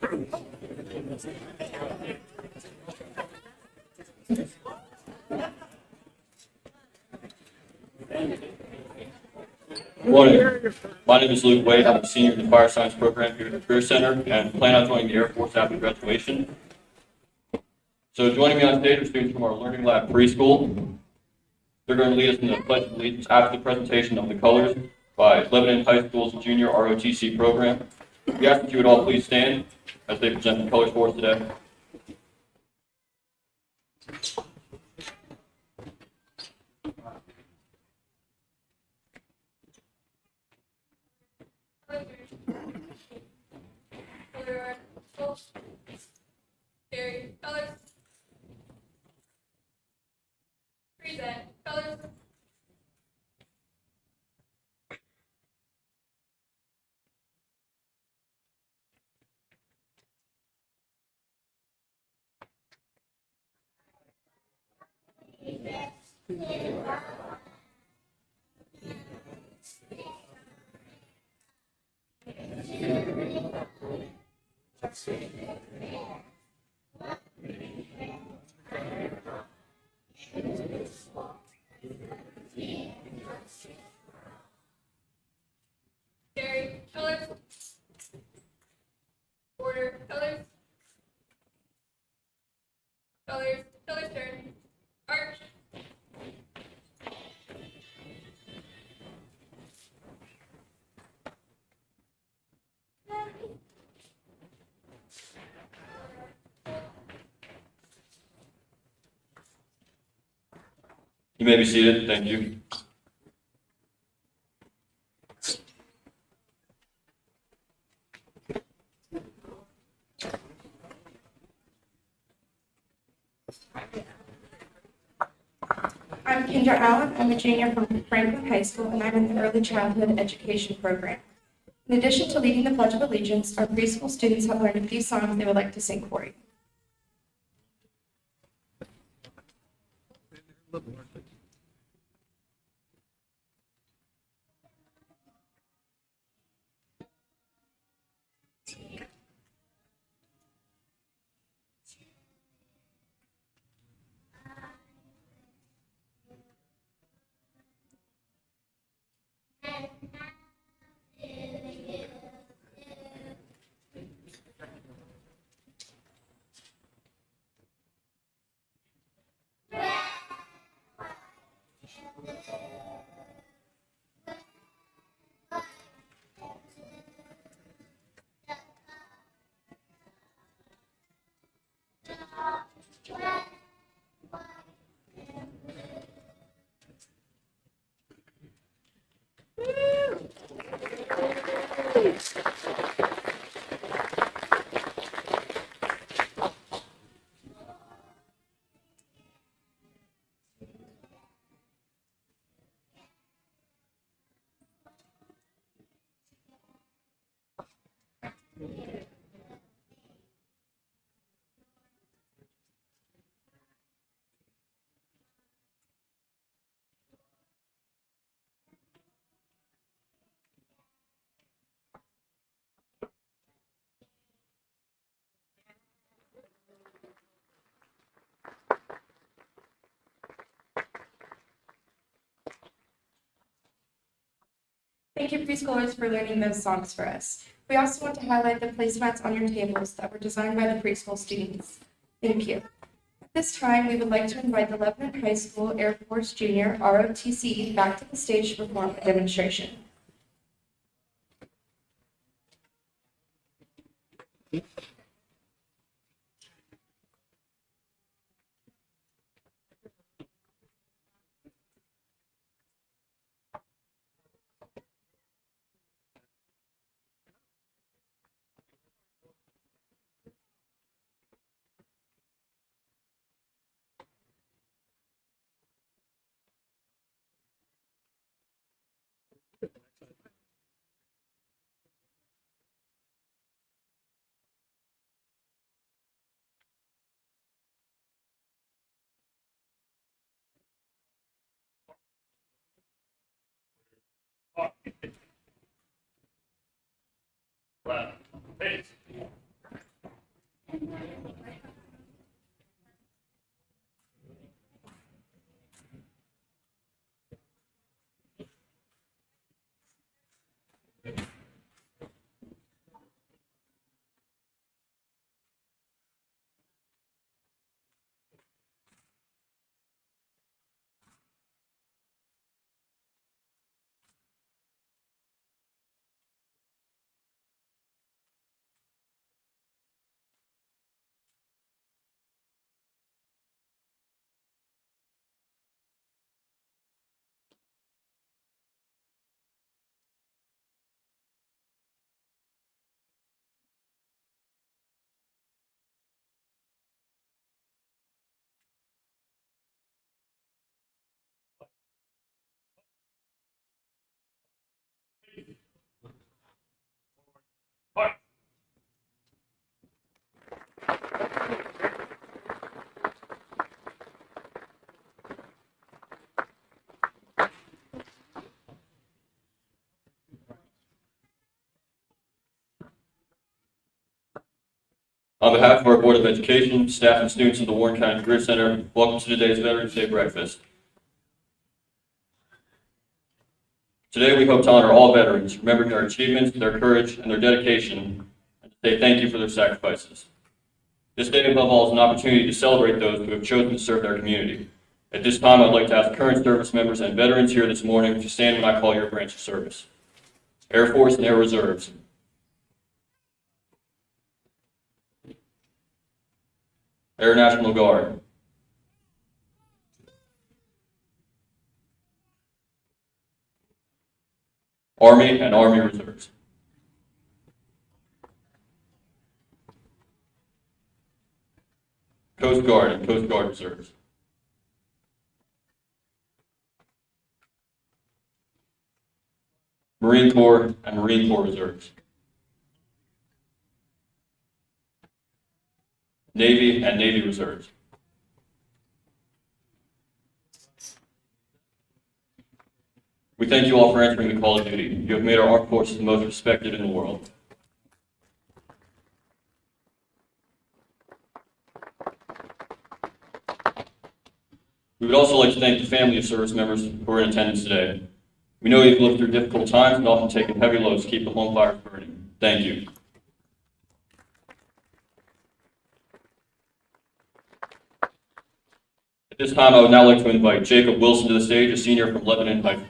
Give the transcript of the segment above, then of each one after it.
Morning. My name is Luke Wade. I'm a senior in the Fire Science program here at the Career Center and plan on joining the Air Force after graduation. So joining me on stage are students from our Learning Lab preschool. They're going to lead us in the Pledge of Allegiance after the presentation of the colors by Lebanon High School's junior ROTC program. We ask that you would all please stand as they present the colors for us today. Colors. Present. Colors. Carry. Colors. Border. Colors. Colors. Colors turn. Arch. You may be seated. Thank you. I'm Kendra Allen. I'm a junior from Franklin High School, and I'm in the Early Childhood Education program. In addition to leading the Pledge of Allegiance, our preschool students have learned a few songs they would like to sing for you. Thank you, preschoolers, for learning those songs for us. We also want to highlight the placemats on your tables that were designed by the preschool students. Thank you. At this time, we would like to invite the Lebanon High School Air Force Junior ROTC back to the stage to perform a demonstration. Left. Pace. On behalf of our Board of Education, staff, and students of the Warren County Career Center, welcome to today's Veterans Day breakfast. Today, we hope to honor all veterans, remembering their achievements, their courage, and their dedication, and to say thank you for their sacrifices. This day, above all, is an opportunity to celebrate those who have chosen to serve their community. At this time, I'd like to ask current service members and veterans here this morning to stand when I call your branch of service. Air Force and Air Reserves. Air National Guard. Army and Army Reserves. Coast Guard and Coast Guard Reserves. Marine Corps and Marine Corps Reserves. Navy and Navy Reserves. We thank you all for answering the call of duty. You have made our armed forces the most respected in the world. We would also like to thank the family of service members who are in attendance today. We know you've lived through difficult times and often taken heavy loads to keep the home fires burning. Thank you. At this time, I would now like to invite Jacob Wilson to the stage, a senior from Lebanon High School.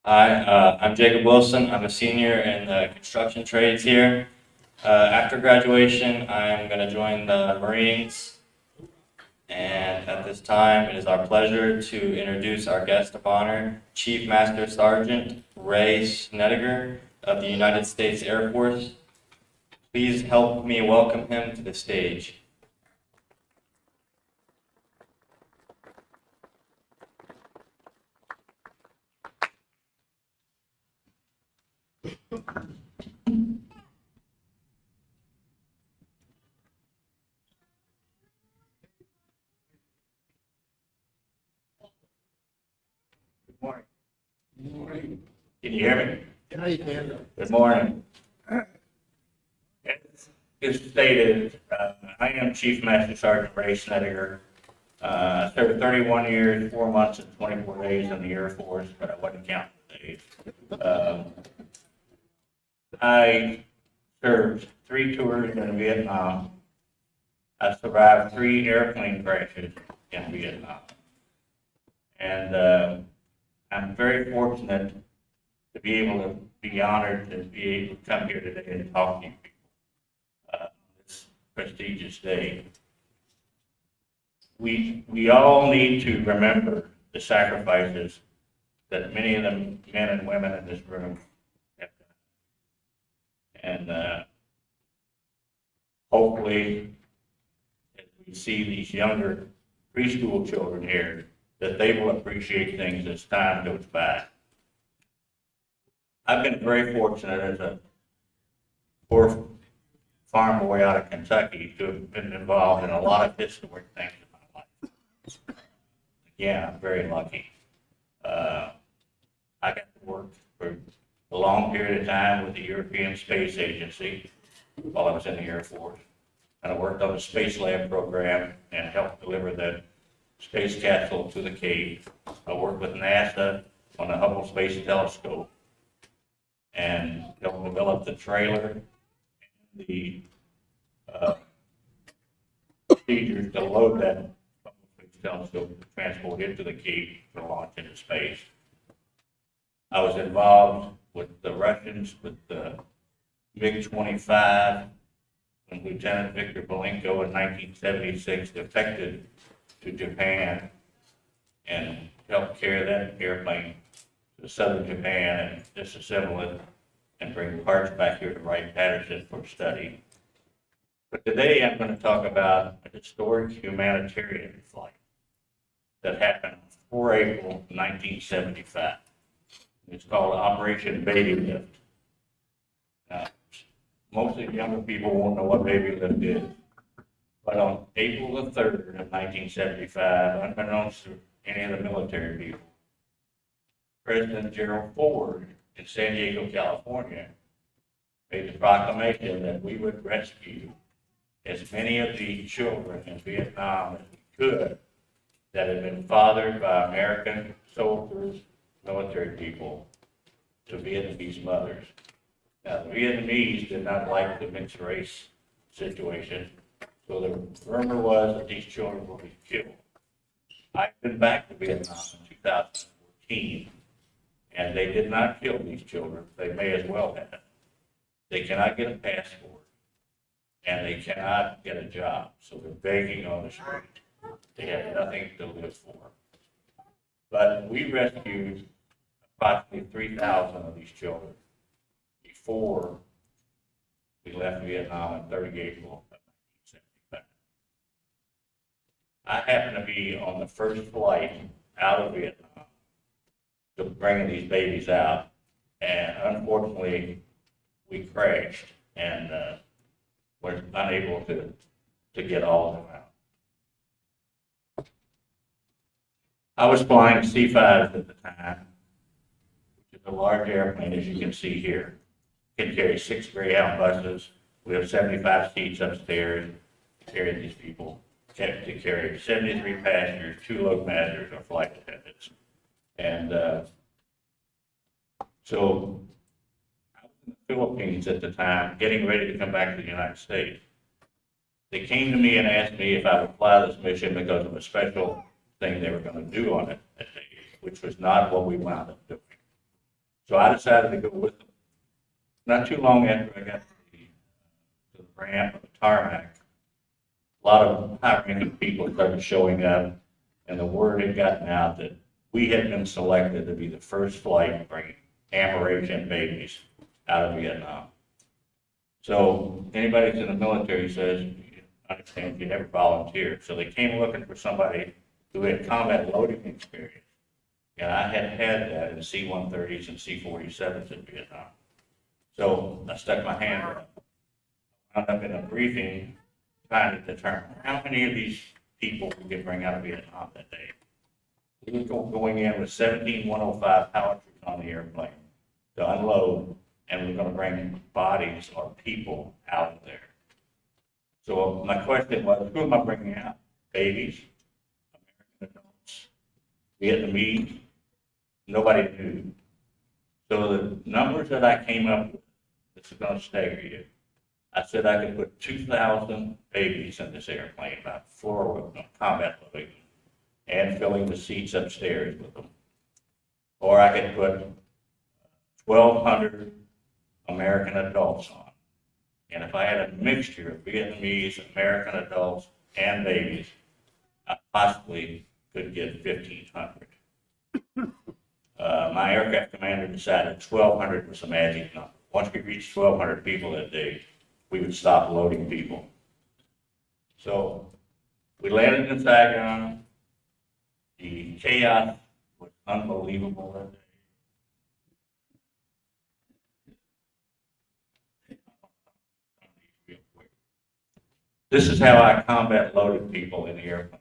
Hi, I'm Jacob Wilson. I'm a senior in the construction trades here. After graduation, I'm going to join the Marines. And at this time, it is our pleasure to introduce our guest of honor, Chief Master Sergeant Ray Snediger of the United States Air Force. Please help me welcome him to the stage. Good morning. Good morning. Can you hear me? Yeah, you can. Good morning. As stated, I am Chief Master Sergeant Ray Snediger. Served 31 years, 4 months, and 24 days in the Air Force, but I wasn't counting the days. I served 3 tours in Vietnam. I survived 3 airplane crashes in Vietnam. And I'm very fortunate to be able to be honored to be able to come here today and talk to you people this prestigious day. We all need to remember the sacrifices that many of the men and women in this room have done. And hopefully, as we see these younger preschool children here, that they will appreciate things as time goes by. I've been very fortunate as a poor farm boy out of Kentucky to have been involved in a lot of historic things in my life. yeah, I'm very lucky. I got to work for a long period of time with the European Space Agency while I was in the Air Force. And I worked on the Space Lab program and helped deliver the space capsule to the Cape. I worked with NASA on the Hubble Space Telescope and helped develop the trailer, the procedures to load that Hubble Space Telescope to transport it to the Cape for launch into space. I was involved with the Russians with the MiG-25 when Lieutenant Victor Belenko in 1976 defected to Japan and helped carry that airplane to southern Japan and disassemble it and bring parts back here to Wright-Patterson for study. But today I'm going to talk about a historic humanitarian flight that happened on 4 April 1975. It's called Operation Baby Lift. Now, most of the younger people won't know what Baby Lift is. But on April the 3rd of 1975, unbeknownst to any of the military people, President Gerald Ford in San Diego, California, made the proclamation that we would rescue as many of the children in Vietnam as we could that had been fathered by American soldiers, military people, to Vietnamese mothers. Now, the Vietnamese did not like the mixed race situation, so the rumor was that these children would be killed. I've been back to Vietnam in 2014, and they did not kill these children. They may as well have. They cannot get a passport, and they cannot get a job, so they're begging on the street. They have nothing to live for. But we rescued approximately 3,000 of these children before we left Vietnam on 30 April of 1975. I happened to be on the first flight out of Vietnam to bring these babies out, and unfortunately, we crashed and were unable to get all of them out. I was flying C-5s at the time, which is a large airplane, as you can see here. It can carry 6 Greyhound buses. We have 75 seats upstairs to carry these people, to carry 73 passengers, 2 loadmasters or flight attendants. And so I was in the Philippines at the time, getting ready to come back to the United States. They came to me and asked me if I would fly this mission because of a special thing they were going to do on it that day, which was not what we wound up doing. So I decided to go with them. Not too long after I got to the ramp of the tarmac, a lot of high-ranking people started showing up, and the word had gotten out that we had been selected to be the first flight bringing Amerasian babies out of Vietnam. So anybody that's in the military says, I understand you never volunteered. So they came looking for somebody who had combat loading experience. And I had had that in C-130s and C-47s in Vietnam. So I stuck my hand up. I wound up in a briefing trying to determine how many of these people we could bring out of Vietnam that day. We were going in with 17 105 power troops on the airplane to unload, and we we're going to bring bodies or people out of there. So my question was, who am I bringing out? Babies, American adults, Vietnamese? Nobody knew. So the numbers that I came up with, this is going to stagger you. I said I could put 2,000 babies in this airplane, about 4 of them, combat loading, and filling the seats upstairs with them. Or I could put 1,200 American adults on. And if I had a mixture of Vietnamese, American adults, and babies, I possibly could get 1,500. My aircraft commander decided 1,200 was the magic number. Once we reached 1,200 people that day, we would stop loading people. So we landed in Saigon. The chaos was unbelievable that day. This is how I combat loaded people in the airplane.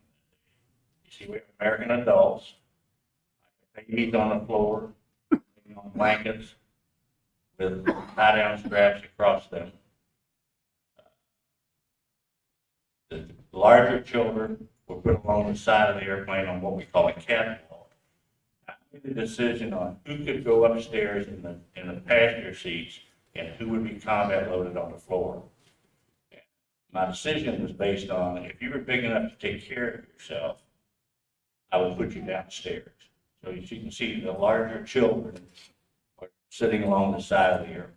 see, we have American adults, babies on the floor, on blankets with tie-down straps across them. The larger children were put along the side of the airplane on what we call a catwalk. I made the decision on who could go upstairs in the passenger seats and who would be combat loaded on the floor. My decision was based on if you were big enough to take care of yourself, I would put you downstairs. So as you can see, the larger children are sitting along the side of the airplane.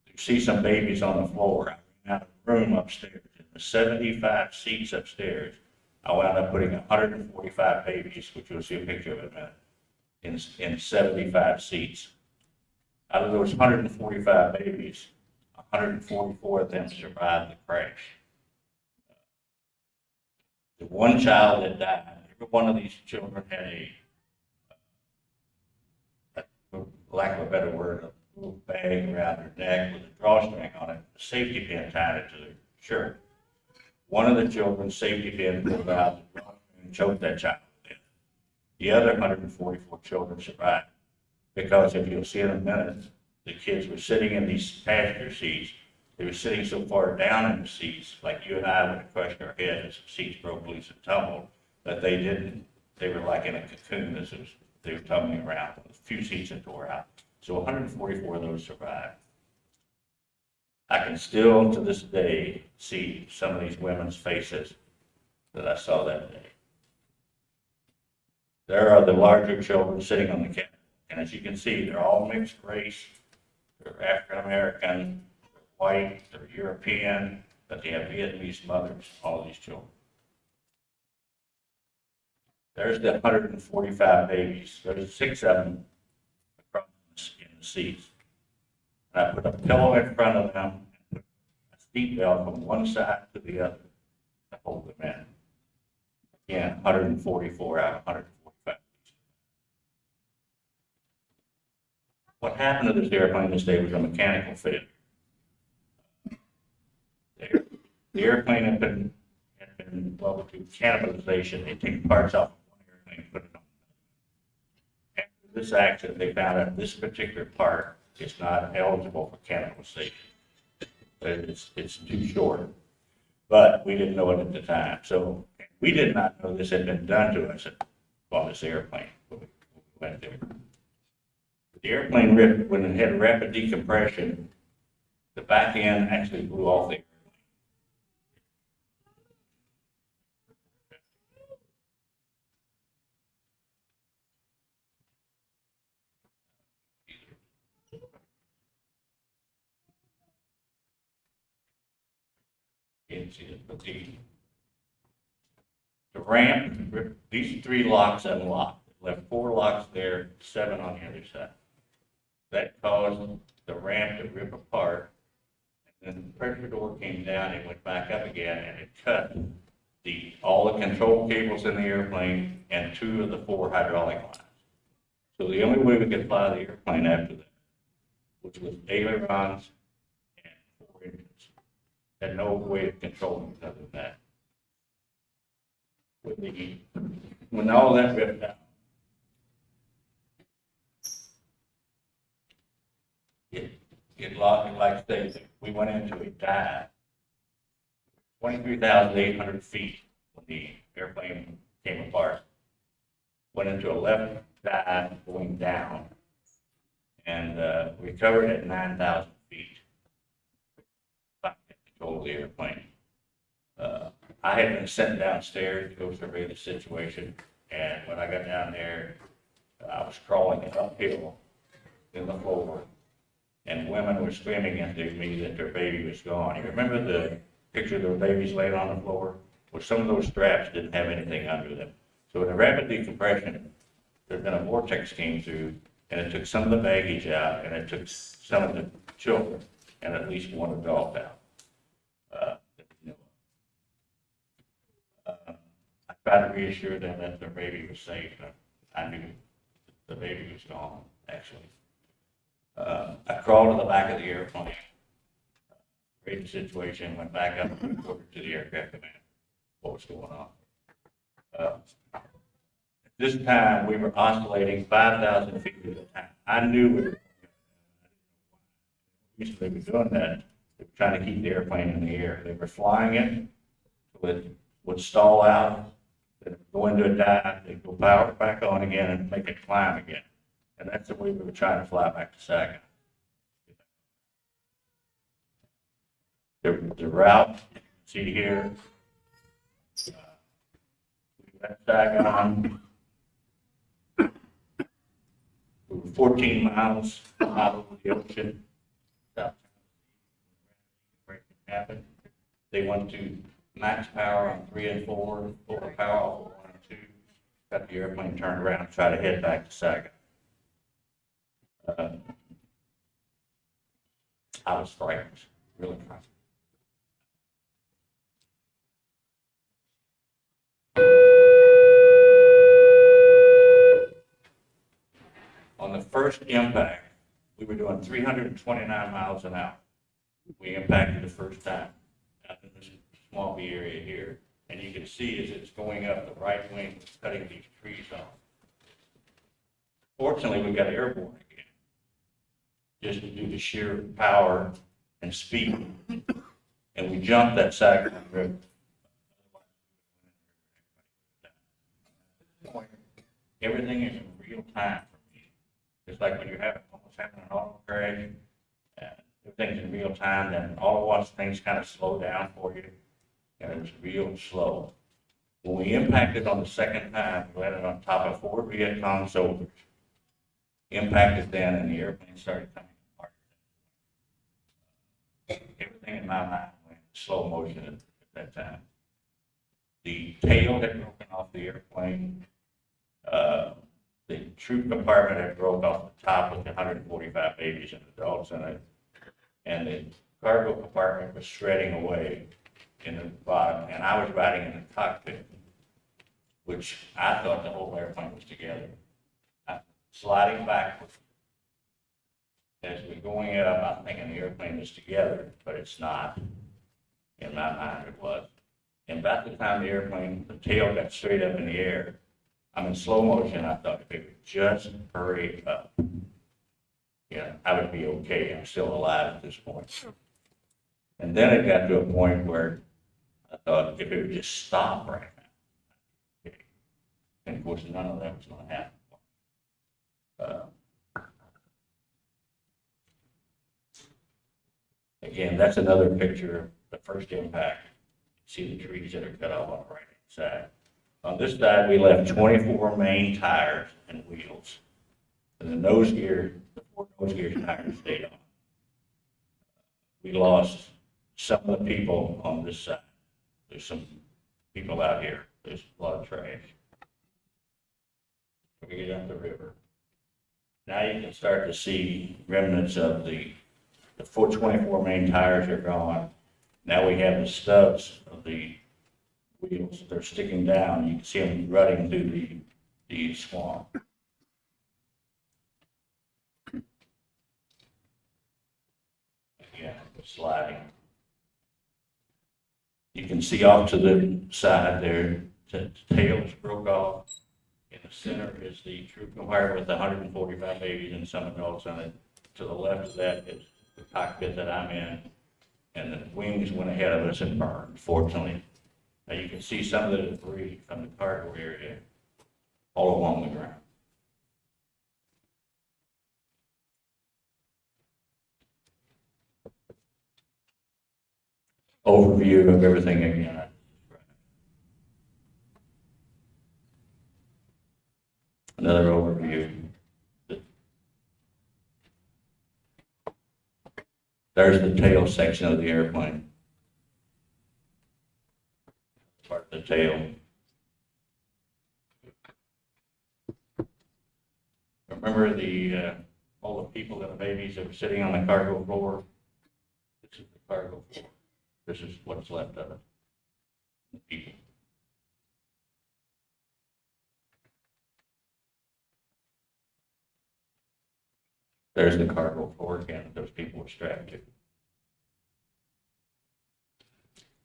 You see some babies on the floor. I ran out of room upstairs. In the 75 seats upstairs, I wound up putting 145 babies, which you'll see a picture of in a minute, in 75 seats. Out of those 145 babies, 144 of them survived the crash. The one child that died, every one of these children had for lack of a better word, a little bag around their neck with a drawstring on it, a safety pin tied it to their shirt. One of the children's safety pin pulled out the drawstring and choked that child to death. The other 144 children survived because, if you'll see in a minute, the kids were sitting in these passenger seats. They were sitting so far down in the seats, like you and I would have crushed our head as the seats broke loose and tumbled, but they didn't. They were like in a cocoon as they were tumbling around. A few seats had tore out. So 144 of those survived. I can still, to this day, see some of these women's faces that I saw that day. There are the larger children sitting on the couch, and as you can see, they're all mixed race. They're African American, they're white, they're European, but they have Vietnamese mothers, all of these children. There's the 145 babies. There's 6 of them across in the seats. And I put a pillow in front of them and put a seat belt from one side to the other to hold them in. Again, 144 out of 145. What happened to this airplane this day was a mechanical failure. The airplane had been well, to cannibalization. They take parts off of one airplane and put it on. After this accident, they found out this particular part is not eligible for cannibalization. It's too short. But we didn't know it at the time. So we did not know this had been done to us on this airplane when we went there. The airplane ripped when it had rapid decompression. The back end actually blew off the airplane. But the ramp, these 3 locks unlocked. It left 4 locks there, 7 on the other side. That caused the ramp to rip apart. And then the pressure door came down and went back up again, and it cut all the control cables in the airplane and 2 of the 4 hydraulic lines. So the only way we could fly the airplane after that, which was ailerons and 4 engines. Had no way of controlling it other than that. When all that ripped out, it locked, like I say, we went into a dive, 23,800 feet when the airplane came apart. Went into a left dive going down, and recovered at 9,000 feet. Control the airplane. I had been sent downstairs to go survey the situation, and when I got down there, I was crawling uphill in the floor, and women were screaming into me that their baby was gone. You remember the picture of their babies laying on the floor? Well, some of those straps didn't have anything under them. So in the rapid decompression, there'd been a vortex came through, and it took some of the baggage out, and it took some of the children, and at least one adult out. I tried to reassure them that their baby was safe. I knew the baby was gone, actually. I crawled to the back of the airplane, read the situation, went back up and reported to the aircraft command what was going on. At this time, we were oscillating 5,000 feet at a time. I knew we were, usually they were doing that, they were trying to keep the airplane in the air. They were flying it, so it would stall out, then it would go into a dive, they'd go power it back on again and make it climb again. And that's the way we were trying to fly back to Saginaw. The route, you can see here, we left Saginaw. We were 14 miles out of the ocean. South Break happened. They went to max power on 3 and 4, over power off of 1 and 2. Got the airplane turned around and tried to head back to Saginaw. I was frightened, really frightened. On the first impact, we were doing 329 miles an hour. We impacted the first time out in this small B area here. And you can see as it's going up, the right wing was cutting these trees off. Fortunately, we got airborne again, just due to sheer power and speed. And we jumped that Saginaw River. Everything is in real time for me. It's like when you're almost having an auto crash, everything's in real time, then all at once things kind of slow down for you, and it was real slow. When we impacted on the second time, we landed on top of 4 Viet Cong soldiers. Impacted then, and the airplane started coming apart. Everything in my mind went in slow motion at that time. The tail had broken off the airplane. The troop compartment had broke off the top with 145 babies and adults in it. And the cargo compartment was shredding away in the bottom, and I was riding in the cockpit, which I thought the whole airplane was together. Sliding backwards. As we're going up, I'm thinking the airplane is together, but it's not. In my mind, it was. And about the time the tail got straight up in the air, I'm in slow motion. I thought if it would just hurry up, I would be okay. I'm still alive at this point. And then it got to a point where I thought if it would just stop right now. Okay. And of course, none of that was going to happen. Again, that's another picture of the first impact. See the trees that are cut off on the right hand side. On this side, we left 24 main tires and wheels. And the nose gear, the 4 nose gear tires stayed on. We lost some of the people on this side. There's some people out here. There's a lot of trash. We get up the river. Now you can start to see remnants of the 424 main tires are gone. Now we have the stubs of the wheels. They're sticking down. You can see them rutting through the swamp. Again, sliding. You can see off to the side there, the tails broke off. In the center is the troop compartment with 145 babies and some adults on it. To the left of that is the cockpit that I'm in, and the wings went ahead of us and burned, fortunately. Now you can see some of the debris from the cargo area all along the ground. Overview of everything again. Another overview. There's the tail section of the airplane. Part of the tail. Remember all the people and the babies that were sitting on the cargo floor? This is the cargo floor. This is what's left of it. The people. There's the cargo floor again that those people were strapped to.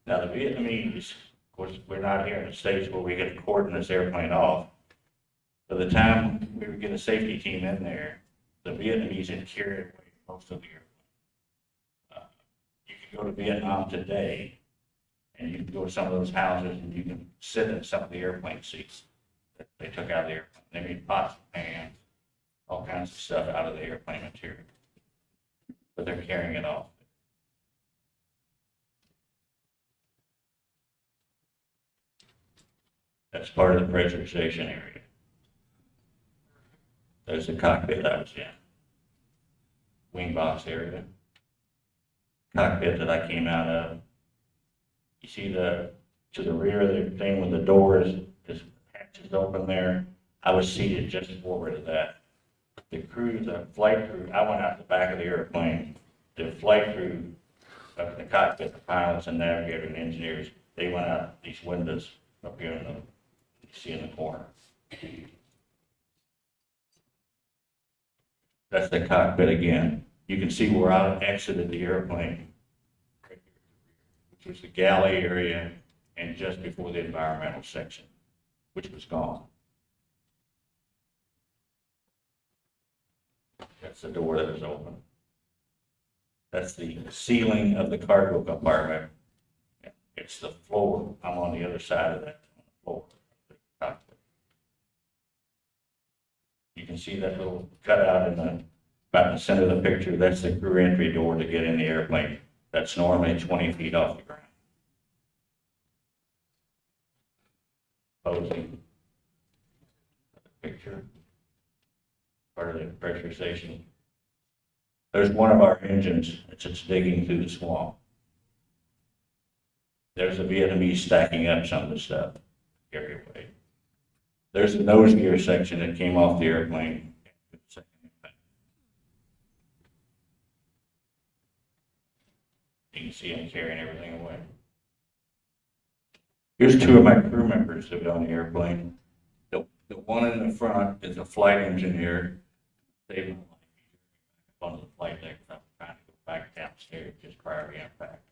Now the Vietnamese, of course, we're not here in the States where we get to cordon this airplane off. By the time we would get a safety team in there, the Vietnamese had carried away most of the airplane. You can go to Vietnam today, and you can go to some of those houses, and you can sit in some of the airplane seats that they took out of the airplane. They made pots and pans, all kinds of stuff out of the airplane material. But they're carrying it off. That's part of the pressurization area. There's the cockpit I was in. Wing box area. Cockpit that I came out of. You see to the rear of the thing with the doors, just hatches open there. I was seated just forward of that. The flight crew, I went out the back of the airplane. The flight crew, up in the cockpit, the pilots and navigators and engineers, they went out these windows up here you see in the corner. That's the cockpit again. You can see where I exited the airplane, which was the galley area and just before the environmental section, which was gone. That's the door that was open. That's the ceiling of the cargo compartment. It's the floor. I'm on the other side of that floor. You can see that little cutout about in the center of the picture. That's the crew entry door to get in the airplane. That's normally 20 feet off the ground. Posing picture. Part of the pressurization. There's one of our engines that's just digging through the swamp. There's the Vietnamese stacking up some of the stuff, carry away. There's the nose gear section that came off the airplane. You can see them carrying everything away. Here's two of my crew members that were on the airplane. The one in the front is a flight engineer. Saving my life on the flight deck. I was trying to go back downstairs just prior to impact.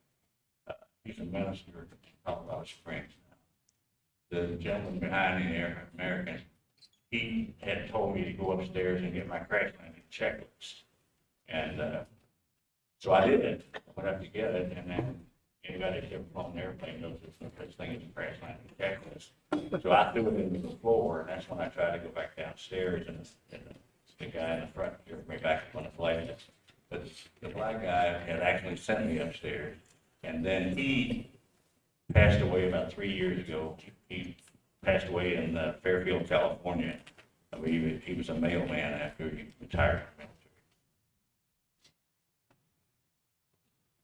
He's a minister in Colorado Springs now. The gentleman behind me there, American, he had told me to go upstairs and get my crash landing checklist. And so I did. I went up to get it, and then anybody that's ever flown an airplane knows there's no such thing as a crash landing checklist. So I threw it into the floor, and that's when I tried to go back downstairs, and the guy in the front threw me back up on the flight deck. But the black guy had actually sent me upstairs, and then he passed away about 3 years ago. He passed away in Fairfield, California. I mean, he was a mailman after he retired from the military.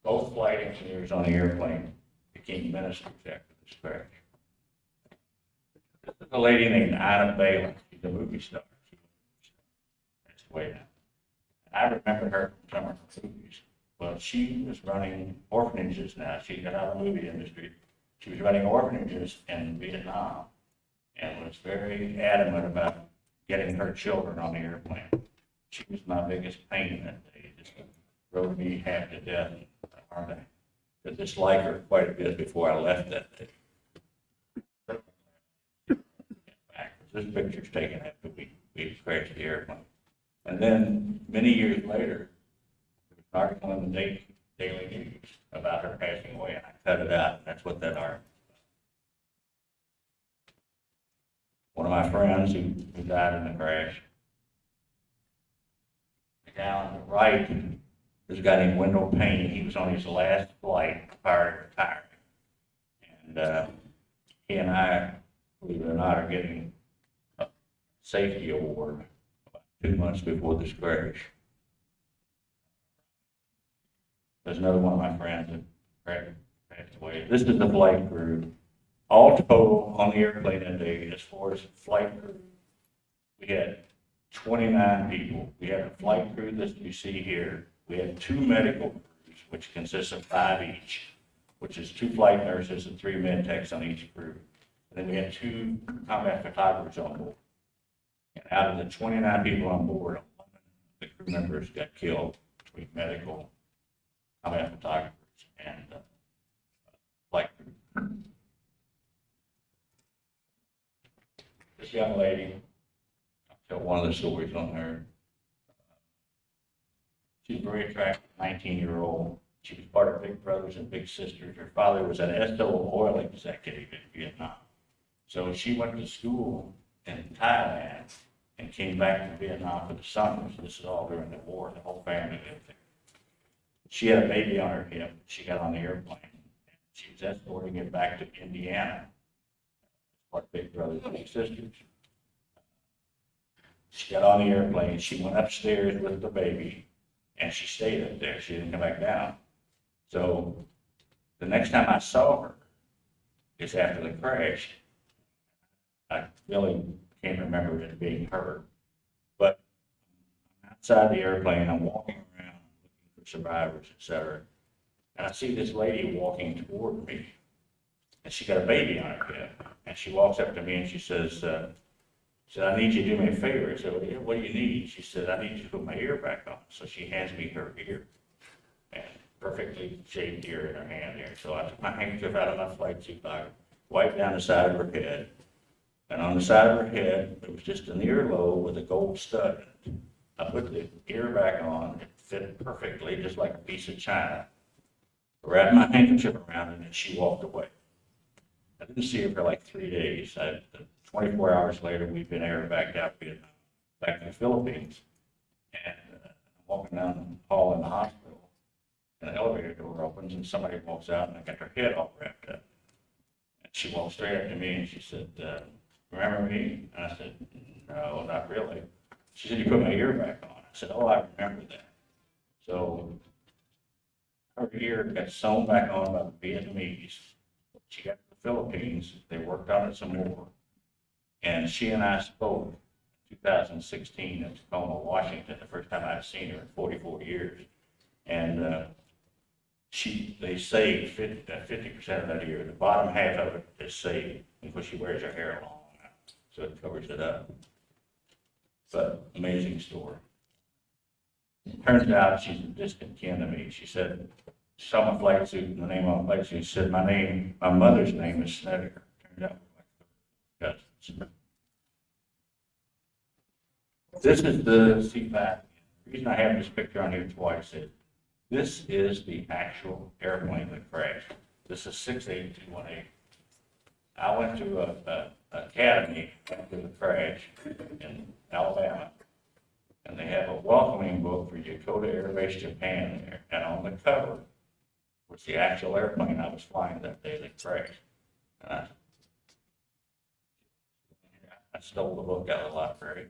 Both flight engineers on the airplane became ministers after this crash. This is a lady named Ida Balin. She's a movie star. That's the way now. I remember her from some of her movies. Well, she was running orphanages now. She got out of the movie industry. She was running orphanages in Vietnam and was very adamant about getting her children on the airplane. She was my biggest pain that day. Just drove me half to death. I disliked her quite a bit before I left that day. This picture's taken after we crashed the airplane. And then many years later, there was an article in the Daily News about her passing away, and I cut it out, and that's what that article was. One of my friends who died in the crash, the guy on the right, this guy named Wendell Payne, he was on his last flight prior to retiring. And he and I, believe it or not, are getting a safety award about 2 months before this crash. There's another one of my friends that passed away. This is the flight crew. All total on the airplane that day, as far as flight crew, we had 29 people. We had a flight crew that you see here. We had 2 medical crews, which consists of 5 each, which is 2 flight nurses and 3 med techs on each crew. And then we had 2 combat photographers on board. And out of the 29 people on board, 11 of the crew members got killed between medical, combat photographers, and flight crew. young lady, I'll tell one of the stories on her. She's very attractive, 19-year-old. She was part of Big Brothers and Big Sisters. Her father was an Esso oil executive in Vietnam. So she went to school in Thailand and came back to Vietnam for the summers. This is all during the war. The whole family lived there. She had a baby on her hip. She got on the airplane. She was escorting it back to Indiana. Part of Big Brothers and Big Sisters. She got on the airplane. She went upstairs with the baby, and she stayed up there. She didn't come back down. So the next time I saw her is after the crash. I really can't remember it being her. But outside the airplane, I'm walking around looking for survivors, etc. And I see this lady walking toward me. And she got a baby on her hip. And she walks up to me and she says, I need you to do me a favor. I said, what do you need? She said, I need you to put my ear back on. So she hands me her ear. And perfectly shaved ear in her hand there. So I took my handkerchief out of my flight suit pocket, wiped down the side of her head. And on the side of her head, there was just an earlobe with a gold stud in it. I put the ear back on. It fit perfectly, just like a piece of china. Wrapped my handkerchief around it, and she walked away. I didn't see her for like 3 days. 24 hours later, we'd been airbacked out of Vietnam, back in the Philippines. And I'm walking down the hall in the hospital, and the elevator door opens, and somebody walks out, and I got her head all wrapped up. And she walked straight up to me, and she said, remember me? And I said, no, not really. She said, you put my ear back on. I said, oh, I remember that. So her ear got sewn back on by the Vietnamese. She got to the Philippines. They worked on it some more. And she and I spoke in 2016 in Tacoma, Washington, the first time I'd seen her in 44 years. And they saved 50% of that ear. The bottom half of it is saved because she wears her hair long now, so it covers it up. But amazing story. Turns out she's a distant kin to me. She said, she saw my flight suit and the name on my flight suit. She said, my mother's name is Snedeker. Turned out we're like cousins. This is the CPAC. The reason I have this picture on here twice is this is the actual airplane that crashed. This is 68218. I went to an academy after the crash in Alabama, and they have a welcoming book for Yokota Air Base, Japan there. And on the cover was the actual airplane I was flying that day that crashed. And I stole the book out of the library.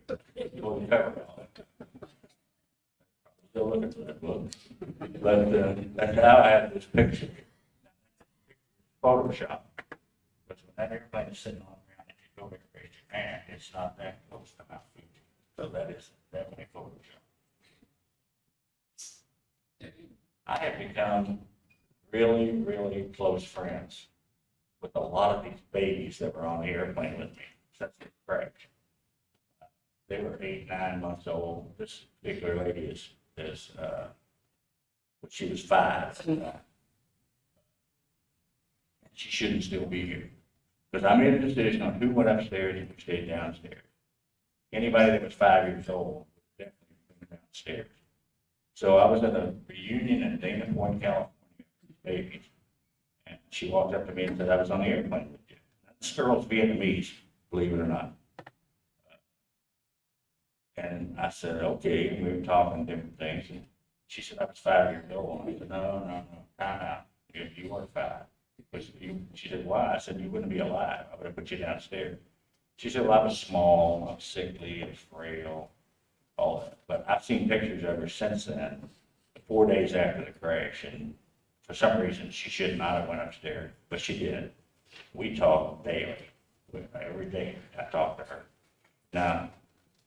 Tore the cover off. Still looking for that book. But that's how I have this picture. Photoshop. But when that airplane is sitting on the ground and you go to Air Base, Japan, it's not that close to Mount Fuji. So that is definitely Photoshop. I have become really, really close friends with a lot of these babies that were on the airplane with me since the crash. They were 8, 9 months old. This particular lady she was 5. She shouldn't still be here. Because I made a decision on who went upstairs and who stayed downstairs. Anybody that was 5 years old was definitely going downstairs. So I was at a reunion in Dana Point, California, with babies. And she walked up to me and said, I was on the airplane with you. This girl's Vietnamese, believe it or not. And I said, okay, and we were talking different things. And she said, I was 5 years old. And I said, no, time out. You weren't 5. She said, why? I said, you wouldn't be alive. I would have put you downstairs. She said, well, I was small, I was sickly, I was frail, all that. But I've seen pictures of her since then, 4 days after the crash. And for some reason, she should not have went upstairs, but she did. We talk daily. Every day I talk to her. Now,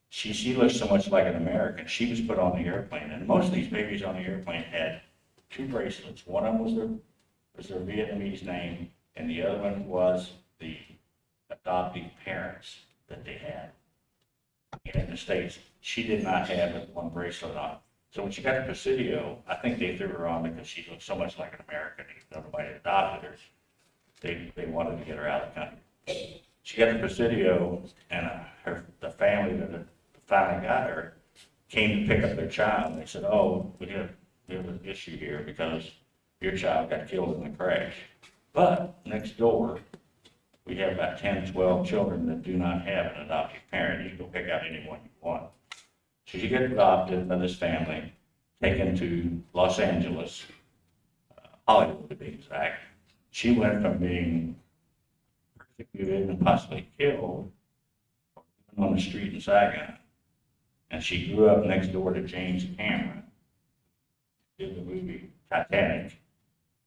she looks so much like an American. She was put on the airplane, and most of these babies on the airplane had 2 bracelets. One of them was their Vietnamese name, and the other one was the adoptive parents that they had. In the States, she did not have but one bracelet on. So when she got to Presidio, I think they threw her on because she looked so much like an American. Even though nobody adopted her, they wanted to get her out of the country. She got the Presidio, and the family that had finally got her came to pick up their child. And they said, "Oh, we have an issue here because your child got killed in the crash." But next door, we have about 10, 12 children that do not have an adoptive parent. You can go pick out anyone you want. So she got adopted by this family, taken to Los Angeles, Hollywood to be exact. She went from being persecuted and possibly killed on the street in Saigon. And she grew up next door to James Cameron, did the movie Titanic.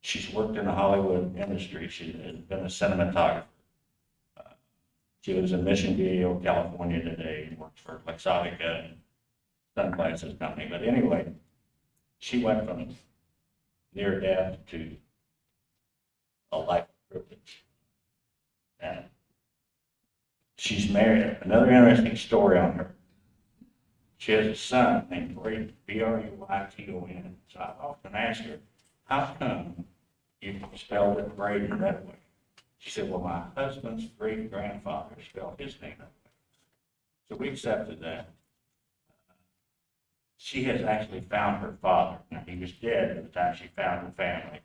She's worked in the Hollywood industry. She has been a cinematographer. She lives in Mission Viejo, California today, and works for Luxottica and Sunglasses Company. But anyway, she went from near death to a life of privilege. And she's married. Another interesting story on her. She has a son named Brayton, Bruyton. So I often ask her, how come you spelled it Brayton that way? She said, well, my husband's great-grandfather spelled his name that way. So we accepted that. She has actually found her father. Now, he was dead at the time she found her family.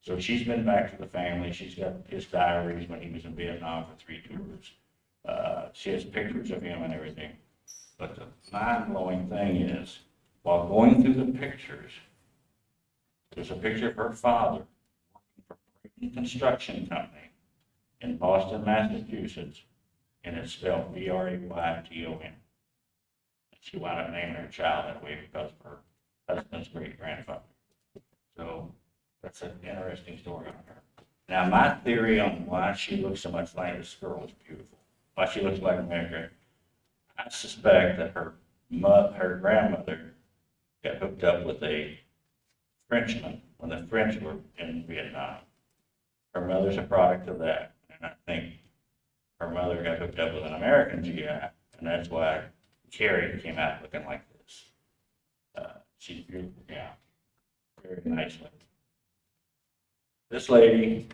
So she's been back to the family. She's got his diaries when he was in Vietnam for 3 tours. She has pictures of him and everything. But the mind-blowing thing is, while going through the pictures, there's a picture of her father working for Brayton Construction Company in Boston, Massachusetts, and it's spelled Brayton. She wound up naming her child that way because of her husband's great-grandfather. So that's an interesting story on her. Now, my theory on why she looks so much like this girl is beautiful, why she looks like America. I suspect that her grandmother got hooked up with a Frenchman when the French were in Vietnam. Her mother's a product of that. And I think her mother got hooked up with an American GI, and that's why Carrie came out looking like this. She's beautiful, yeah, very nicely. This lady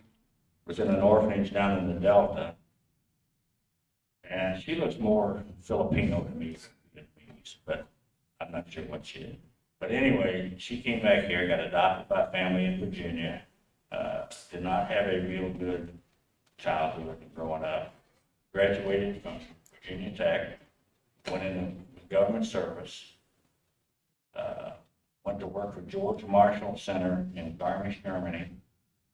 was in an orphanage down in the Delta, and she looks more Filipino to me, but I'm not sure what she is. But anyway, she came back here, got adopted by a family in Virginia, did not have a real good childhood growing up, graduated from Virginia Tech, went into government service, went to work for George Marshall Center in Garmisch, Germany,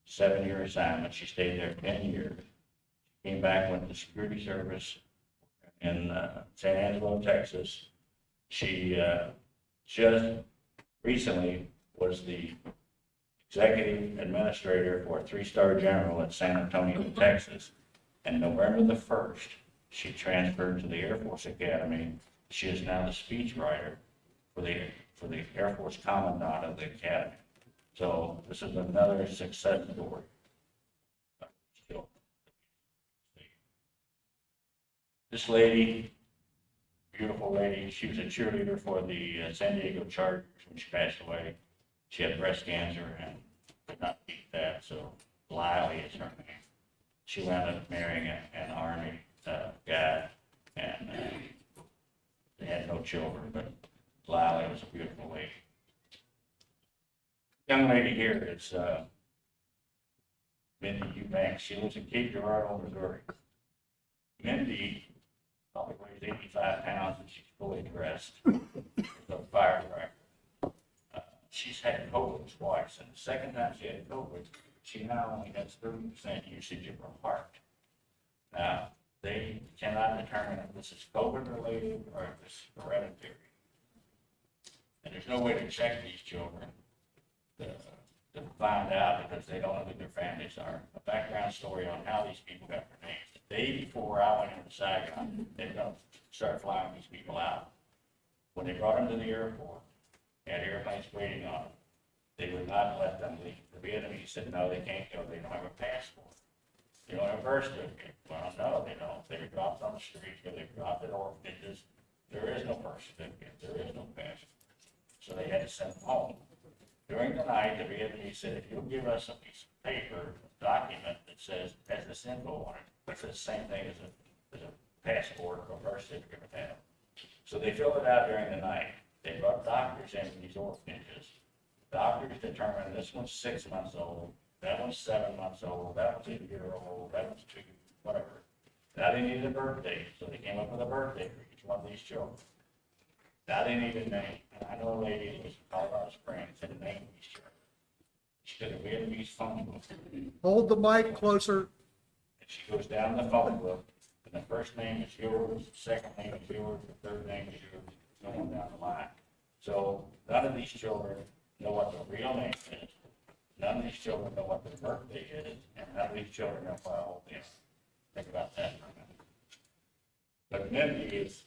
7-year assignment. She stayed there 10 years. Came back, went to the security service in San Angelo, Texas. She just recently was the executive administrator for a 3-star general at San Antonio, Texas. And November the 1st, she transferred to the Air Force Academy. She is now the speechwriter for the Air Force Commandant of the Academy. So this is another success story. This lady, beautiful lady, she was a cheerleader for the San Diego Chargers when she passed away. She had breast cancer and could not beat that, so Lily is her name. She wound up marrying an Army guy, and they had no children, but Lily was a beautiful lady. Young lady here is Mindy Eubanks. She lives in Cape Girardeau, Missouri. Mindy probably weighs 85 pounds and she's fully dressed. She's a firecracker. She's had COVID twice, and the second time she had COVID, she now only has 30% usage of her heart. Now, they cannot determine if this is COVID related or if it's hereditary. And there's no way to check these children to find out because they don't know who their families are. A background story on how these people got their names. The day before I went into Saigon, they were going to start flying these people out. When they brought them to the airport, they had airplanes waiting on them. They would not let them leave. The Vietnamese said, no, they can't go. They don't have a passport. They don't have a birth certificate. Well, no, they don't. They were dropped on the streets, or they were dropped at orphanages. There is no birth certificate. There is no passport. So they had to send them home. During the night, the Vietnamese said, if you'll give us a piece of paper, a document that says, has this info on it, which is the same thing as a passport or birth certificate would have. So they filled it out during the night. They brought doctors in from these orphanages. Doctors determined this one's 6 months old, that one's 7 months old, that one's a year old, that one's 2, whatever. Now they needed a birthday, so they came up with a birthday for each one of these children. Now they need a name, and I know a lady that was in Colorado Springs and named these children. She did a Vietnamese phone book, and Hold the mic closer. she goes down the phone book, and the first name is yours, the second name is yours, the third name is yours, going down the line. So none of these children know what their real name is. None of these children know what their birthday is, and none of these children know how old they are. Think about that for a minute. But Mindy is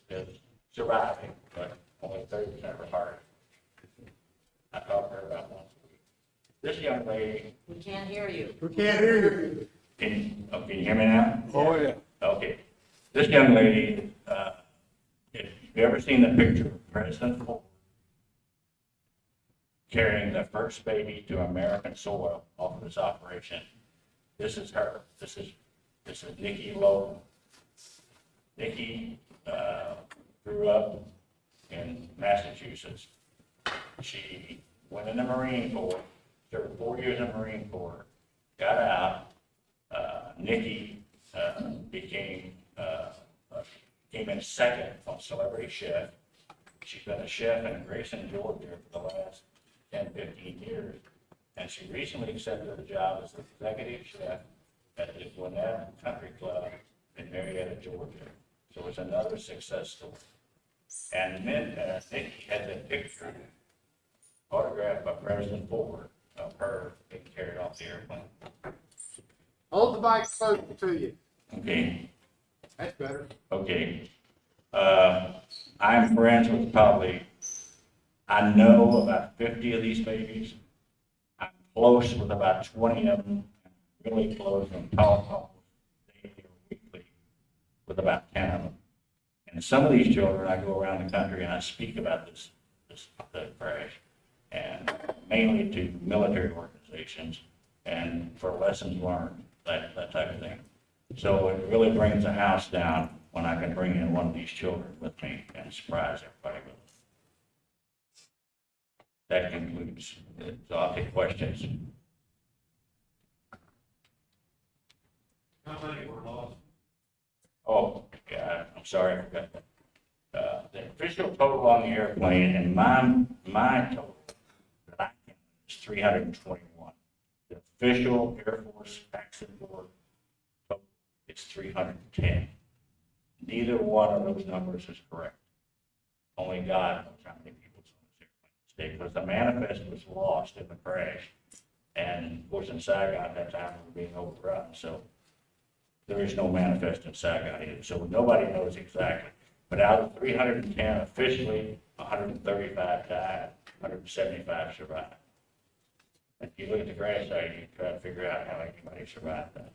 surviving, but only 30% recovered. I talk to her about once a week. This young lady, We can't hear you. We can't hear you. can you hear me now? Oh, yeah. Okay. This young lady, if you've ever seen the picture of President Ford carrying the first baby to American soil off of this operation, this is her. This is Nikki Lowe. Nikki grew up in Massachusetts. She went in the Marine Corps, served 4 years in the Marine Corps, got out. Nikki came in second on Celebrity Chef. She's been a chef in Grayson, Georgia for the last 10, 15 years. And she recently accepted a job as the executive chef at the Gwinnett Country Club in Marietta, Georgia. So it's another success story. And then Nikki has a picture autographed by President Ford of her being carried off the airplane. Hold the mic closer to you. Okay, That's better. okay. I'm friends with I know about 50 of these babies. I'm close with about 20 of them, really close and talk daily or weekly with about 10 of them. And some of these children, I go around the country and I speak about the crash, and mainly to military organizations and for lessons learned, that type of thing. So it really brings the house down when I can bring in one of these children with me and surprise everybody with it. That concludes. So I'll take questions. How many were lost? Oh, yeah, I'm sorry, I forgot that. The official total on the airplane and my total that I can is 321. The official Air Force accident report total is 310. Neither one of those numbers is correct. Only God knows how many people's on this airplane because the manifest was lost in the crash. And of course in Saigon at that time we were being overrun, so there is no manifest in Saigon either. So nobody knows exactly. But out of 310 officially, 135 died, 175 survived. If you look at the crash site, you can try to figure out how anybody survived that.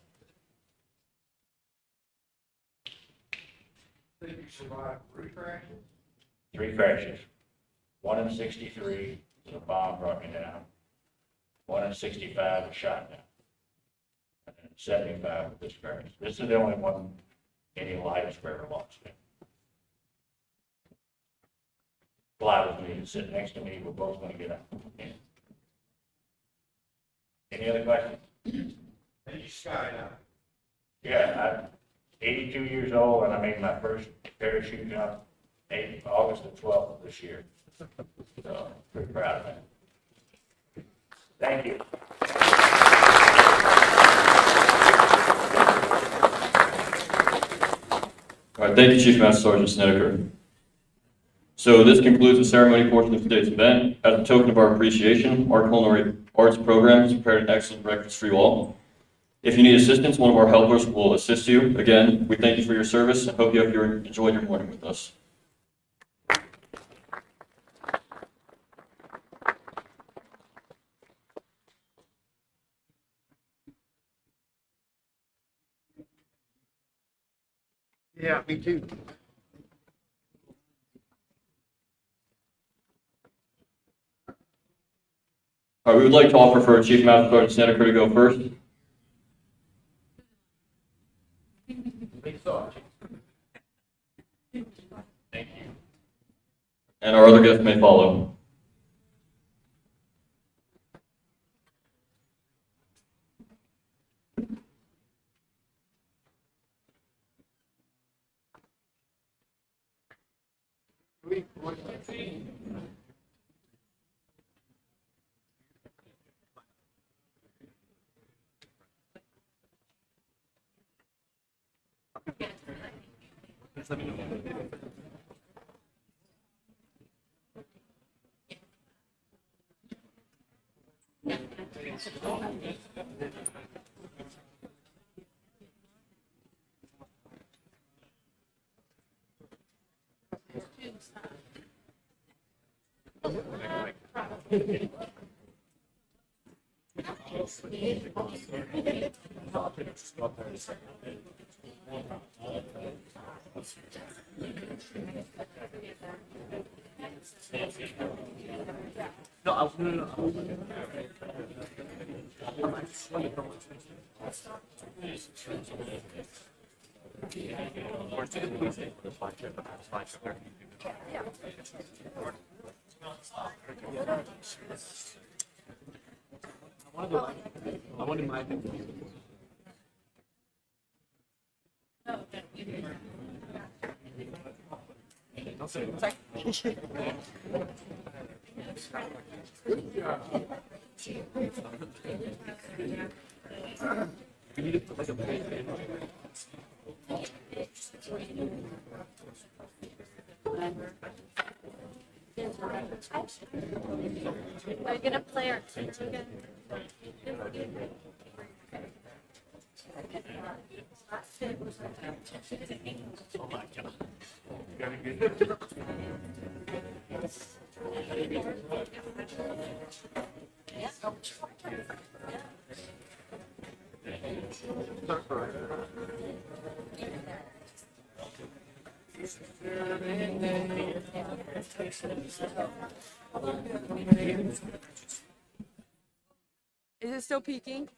Think you survived 3 crashes? 3 crashes. 1 in 63, the bomb brought me down. 1 in 65 was shot down. And then 75 with this crash. This is the only one any lives were ever lost in. Fly with me, sit next to me, we're both going to get out. Any other questions? And you skydived. Yeah, I'm 82 years old and I made my first parachute jump August the 12th of this year. So, pretty proud of that. Thank you. All right, thank you, Chief Master Sergeant Snedeker. So this concludes the ceremony portion of today's event. As a token of our appreciation, our Culinary Arts program has prepared an excellent breakfast for you all. If you need assistance, one of our helpers will assist you. Again, we thank you for your service and hope you have enjoyed your morning with us. Yeah, me too. All right, we would like to offer for Chief Master Sergeant Snedeker to go first. and our other guests may follow. Are you gonna play our tunes again? Is it still peaking?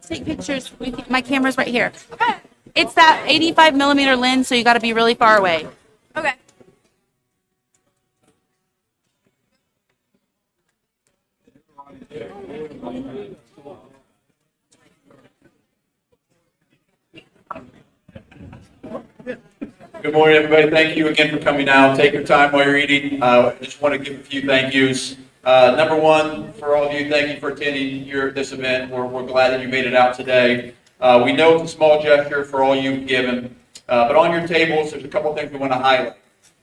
to take pictures. My camera's right here. Okay. It's that 85 millimeter lens, so you got to be really far away. Okay. Good morning, everybody. Thank you again for coming out. Take your time while you're eating. I just want to give a few thank yous. Number one, for all of you, thank you for attending this event. We're glad that you made it out today. We know it's a small gesture for all you've given, but on your tables, there's a couple things we want to highlight.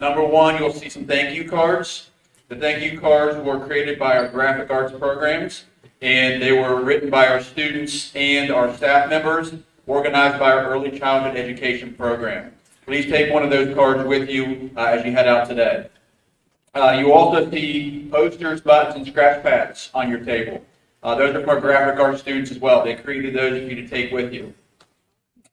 Number one, you'll see some thank you cards. The thank you cards were created by our graphic arts programs, and they were written by our students and our staff members, organized by our early childhood education program. Please take one of those cards with you as you head out today. You also see posters, buttons, and scratch pads on your table. Those are from our graphic arts students as well. They created those for you to take with you.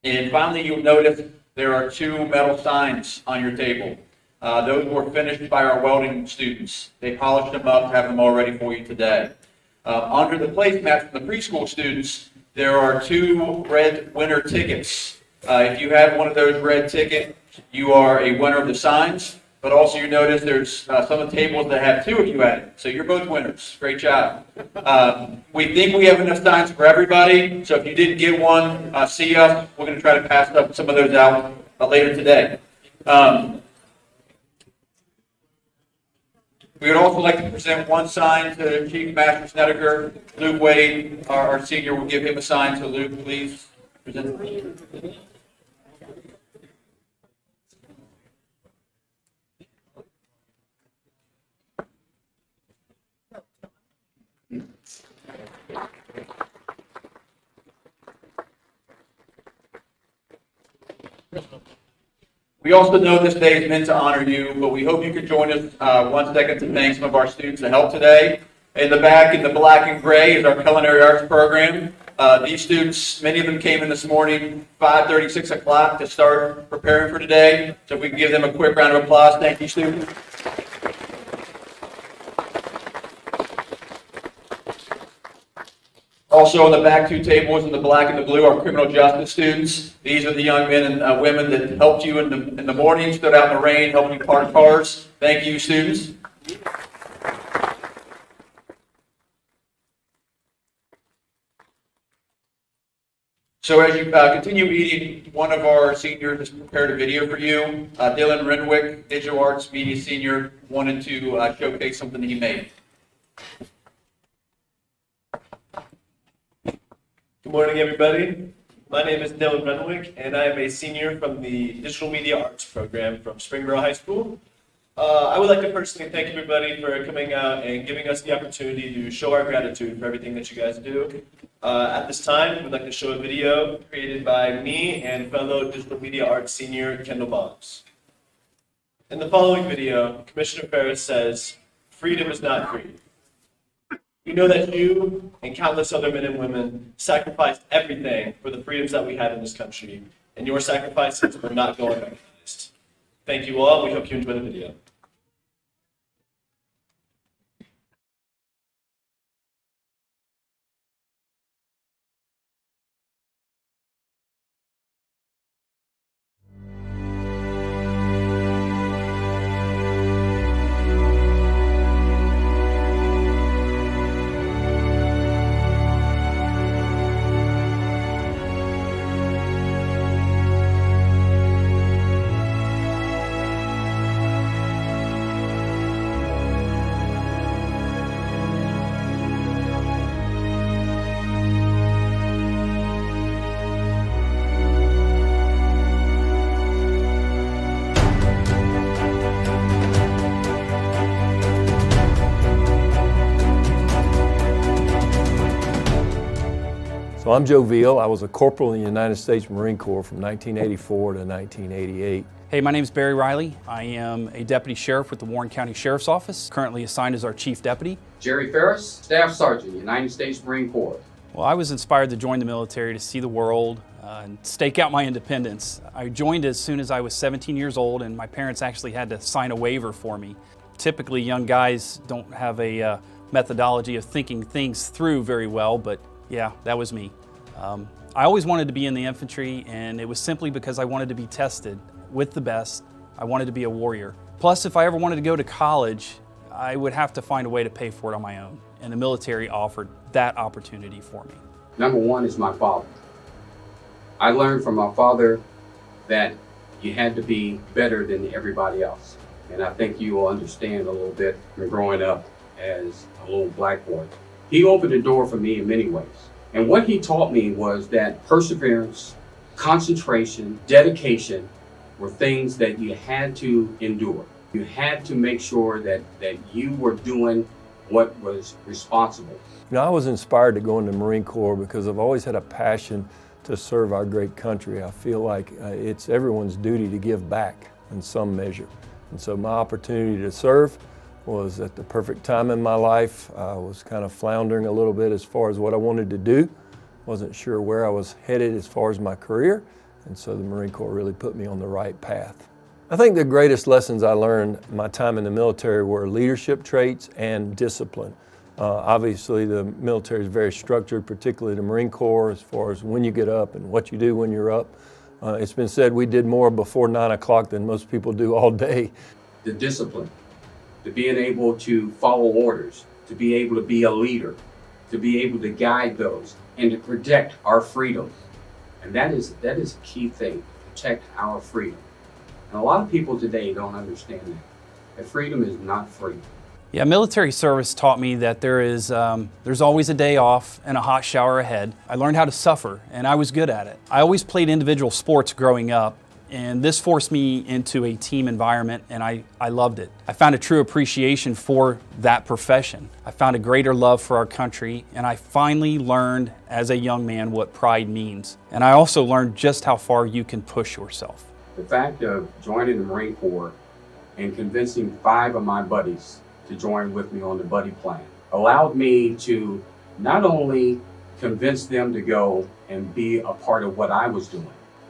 And finally, you'll notice there are 2 metal signs on your table. Those were finished by our welding students. They polished them up, have them all ready for you today. Under the placemats from the preschool students, there are 2 red winner tickets. If you have one of those red tickets, you are a winner of the signs, but also you notice there's some of the tables that have 2 of you at it, so you're both winners. Great job. We think we have enough signs for everybody, so if you didn't get one, see us. We're going to try to pass up some of those out later today. We would also like to present one sign to Chief Master Snedeker. Luke Wade, our senior, will give him a sign, so Luke, please present. We also know this day is meant to honor you, but we hope you could join us 1 second to thank some of our students that helped today. In the back, in the black and gray, is our culinary arts program. These students, many of them came in this morning, 5:30, 6 o'clock to start preparing for today. So if we can give them a quick round of applause. Thank you, students. Also on the back 2 tables in the black and the blue are criminal justice students. These are the young men and women that helped you in the morning, stood out in the rain, helped you park cars. Thank you, students. So as you continue eating, one of our seniors has prepared a video for you. Dylan Renwick, Digital Arts Media Senior, wanted to showcase something he made. Good morning, everybody. My name is Dylan Renwick, and I am a senior from the Digital Media Arts program from Springboro High School. I would like to personally thank everybody for coming out and giving us the opportunity to show our gratitude for everything that you guys do. At this time, we'd like to show a video created by me and fellow Digital Media Arts senior Kendall Boggs. In the following video, Commissioner Ferris says, "Freedom is not free." We know that you and countless other men and women sacrificed everything for the freedoms that we have in this country, and your sacrifices are not going unrecognized. Thank you all. We hope you enjoy the video. So I'm Joe Veal. I was a corporal in the United States Marine Corps from 1984 to 1988. Hey, my name is Barry Riley. I am a deputy sheriff with the Warren County Sheriff's Office, currently assigned as our chief deputy. Jerry Ferris, Staff Sergeant, United States Marine Corps. Well, I was inspired to join the military to see the world and stake out my independence. I joined as soon as I was 17 years old, and my parents actually had to sign a waiver for me. Typically, young guys don't have a methodology of thinking things through very well, but yeah, that was me. I always wanted to be in the infantry, and it was simply because I wanted to be tested with the best. I wanted to be a warrior. Plus, if I ever wanted to go to college, I would have to find a way to pay for it on my own, and the military offered that opportunity for me. Number one is my father. I learned from my father that you had to be better than everybody else. And I think you will understand a little bit from growing up as a little black boy. He opened the door for me in many ways. And what he taught me was that perseverance, concentration, dedication were things that you had to endure. You had to make sure that you were doing what was responsible. You know, I was inspired to go into the Marine Corps because I've always had a passion to serve our great country. I feel like it's everyone's duty to give back in some measure. And so my opportunity to serve was at the perfect time in my life. I was kind of floundering a little bit as far as what I wanted to do. Wasn't sure where I was headed as far as my career. And so the Marine Corps really put me on the right path. I think the greatest lessons I learned my time in the military were leadership traits and discipline. Obviously the military is very structured, particularly the Marine Corps, as far as when you get up and what you do when you're up. It's been said we did more before 9 o'clock than most people do all day. The discipline, to being able to follow orders, to be able to be a leader, to be able to guide those, and to protect our freedom. And that is a key thing, protect our freedom. And a lot of people today don't understand that freedom is not free. Yeah, military service taught me that there's always a day off and a hot shower ahead. I learned how to suffer, and I was good at it. I always played individual sports growing up, and this forced me into a team environment, and I loved it. I found a true appreciation for that profession. I found a greater love for our country, and I finally learned as a young man what pride means. And I also learned just how far you can push yourself. The fact of joining the Marine Corps and convincing 5 of my buddies to join with me on the buddy plan allowed me to not only convince them to go and be a part of what I was doing.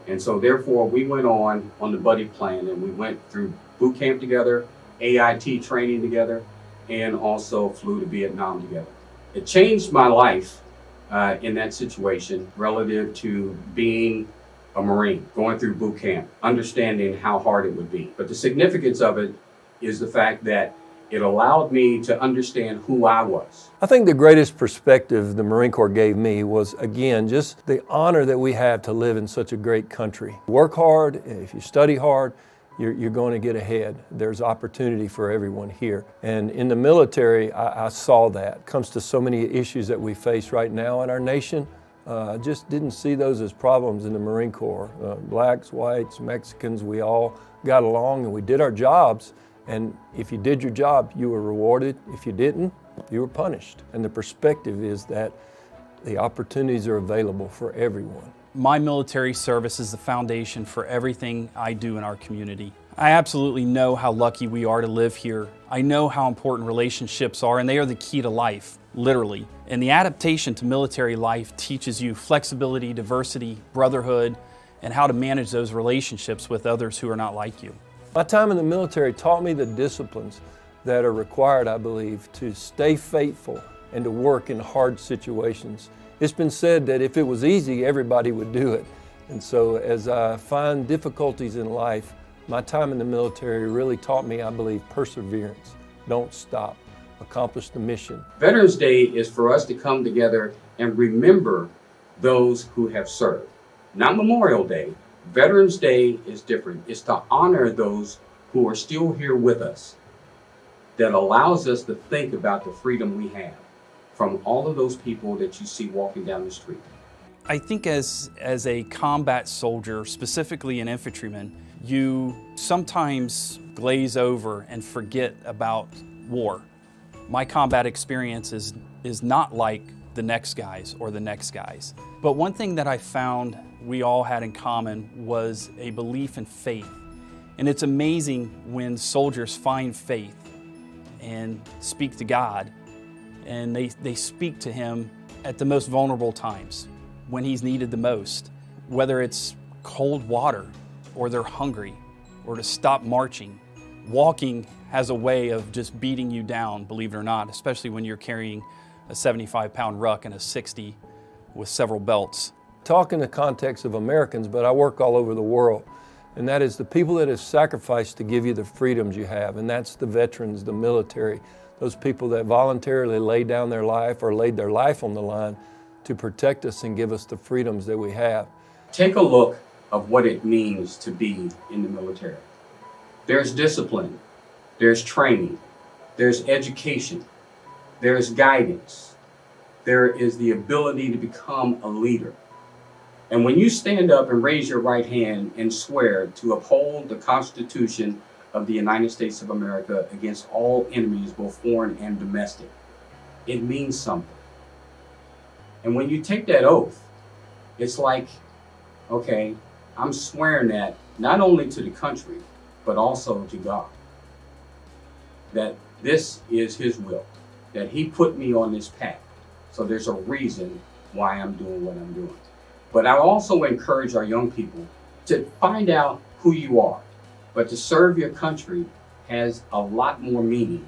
And so therefore we went on the buddy plan, and we went through boot camp together, AIT training together, and also flew to Vietnam together. It changed my life in that situation relative to being a Marine, going through boot camp, understanding how hard it would be. But the significance of it is the fact that it allowed me to understand who I was. I think the greatest perspective the Marine Corps gave me was, again, just the honor that we have to live in such a great country. Work hard, if you study hard, you're going to get ahead. There's opportunity for everyone here. And in the military, I saw that. It comes to so many issues that we face right now in our nation. I just didn't see those as problems in the Marine Corps. Blacks, whites, Mexicans, we all got along and we did our jobs. And if you did your job, you were rewarded. If you didn't, you were punished. And the perspective is that the opportunities are available for everyone. My military service is the foundation for everything I do in our community. I absolutely know how lucky we are to live here. I know how important relationships are, and they are the key to life, literally. And the adaptation to military life teaches you flexibility, diversity, brotherhood, and how to manage those relationships with others who are not like you. My time in the military taught me the disciplines that are required, I believe, to stay faithful and to work in hard situations. It's been said that if it was easy, everybody would do it. And so as I find difficulties in life, my time in the military really taught me, I believe, perseverance. Don't stop. Accomplish the mission. Veterans Day is for us to come together and remember those who have served. Not Memorial Day. Veterans Day is different. It's to honor those who are still here with us. That allows us to think about the freedom we have from all of those people that you see walking down the street. I think as a combat soldier, specifically an infantryman, you sometimes glaze over and forget about war. My combat experience is not like the next guy's or the next guy's. But one thing that I found we all had in common was a belief in faith. And it's amazing when soldiers find faith and speak to God, and they speak to Him at the most vulnerable times, when He's needed the most, whether it's cold water, or they're hungry, or to stop marching. Walking has a way of just beating you down, believe it or not, especially when you're carrying a 75-pound ruck and a 60 with several belts. Talk in the context of Americans, but I work all over the world. And that is the people that have sacrificed to give you the freedoms you have. And that's the veterans, the military, those people that voluntarily laid down their life or laid their life on the line to protect us and give us the freedoms that we have. Take a look of what it means to be in the military. There's discipline, there's training, there's education, there's guidance, there is the ability to become a leader. And when you stand up and raise your right hand and swear to uphold the Constitution of the United States of America against all enemies, both foreign and domestic, it means something. And when you take that oath, it's like, okay, I'm swearing that not only to the country, but also to God. That this is His will, that He put me on this path. So there's a reason why I'm doing what I'm doing. But I also encourage our young people to find out who you are. But to serve your country has a lot more meaning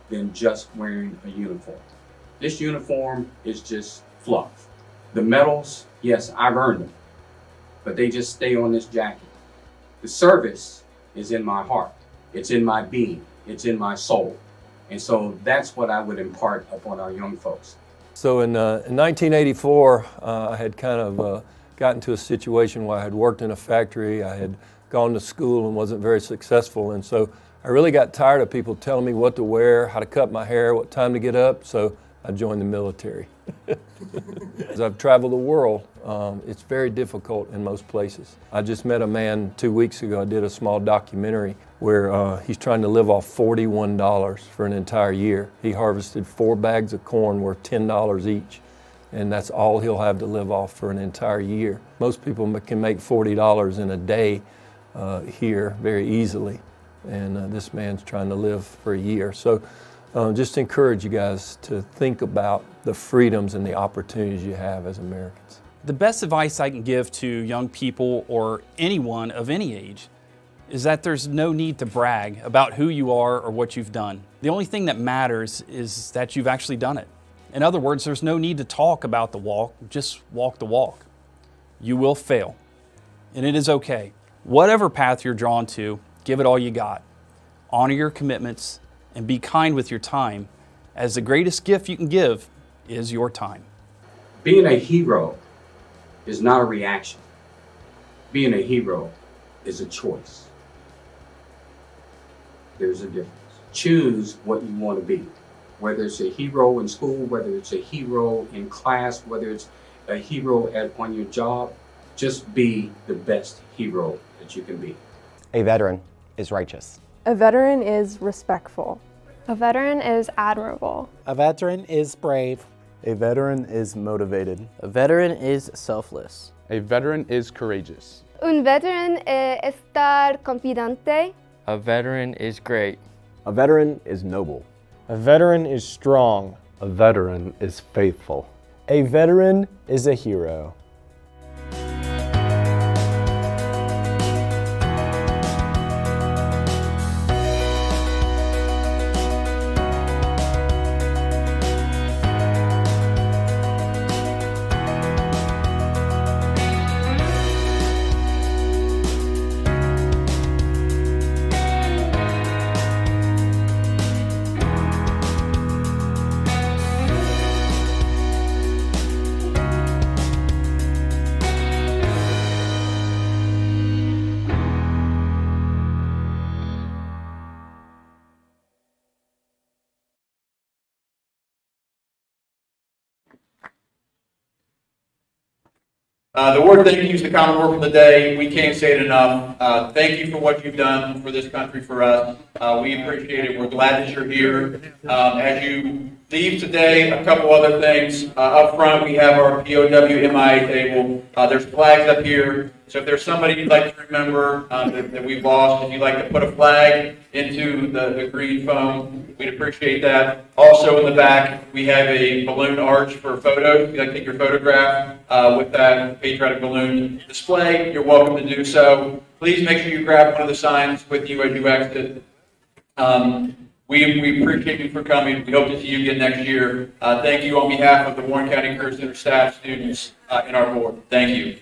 than just wearing a uniform. This uniform is just fluff. The medals, yes, I've earned them, but they just stay on this jacket. The service is in my heart. It's in my being. It's in my soul. And so that's what I would impart upon our young folks. So in 1984, I had kind of gotten to a situation where I had worked in a factory. I had gone to school and wasn't very successful. And so I really got tired of people telling me what to wear, how to cut my hair, what time to get up. So I joined the military. As I've traveled the world, it's very difficult in most places. I just met a man 2 weeks ago. I did a small documentary where he's trying to live off $41 for an entire year. He harvested 4 bags of corn worth $10 each, and that's all he'll have to live off for an entire year. Most people can make $40 in a day here very easily, and this man's trying to live for a year. So just encourage you guys to think about the freedoms and the opportunities you have as Americans. The best advice I can give to young people or anyone of any age is that there's no need to brag about who you are or what you've done. The only thing that matters is that you've actually done it. In other words, there's no need to talk about the walk, just walk the walk. You will fail, and it is okay. Whatever path you're drawn to, give it all you got. Honor your commitments and be kind with your time, as the greatest gift you can give is your time. Being a hero is not a reaction. Being a hero is a choice. There's a difference. Choose what you want to be. Whether it's a hero in school, whether it's a hero in class, whether it's a hero on your job, just be the best hero that you can be. A veteran is righteous. A veteran is respectful. A veteran is admirable. A veteran is brave. A veteran is motivated. A veteran is selfless. A veteran is courageous. Un veteran es estar confidente. A veteran is great. A veteran is noble. A veteran is strong. A veteran is faithful. A veteran is a hero. The word thank you is the common word for the day. We can't say it enough. Thank you for what you've done for this country, for us. We appreciate it. We're glad that you're here. As you leave today, a couple other things. Up front, we have our POW MIA table. There's flags up here. So if there's somebody you'd like to remember that we've lost, if you'd like to put a flag into the green foam, we'd appreciate that. Also in the back, we have a balloon arch for photos. If you'd like to take your photograph with that patriotic balloon display, you're welcome to do so. Please make sure you grab one of the signs with you as you exit. We appreciate you for coming. We hope to see you again next year. Thank you on behalf of the Warren County Career Center staff, students, and our board. Thank you.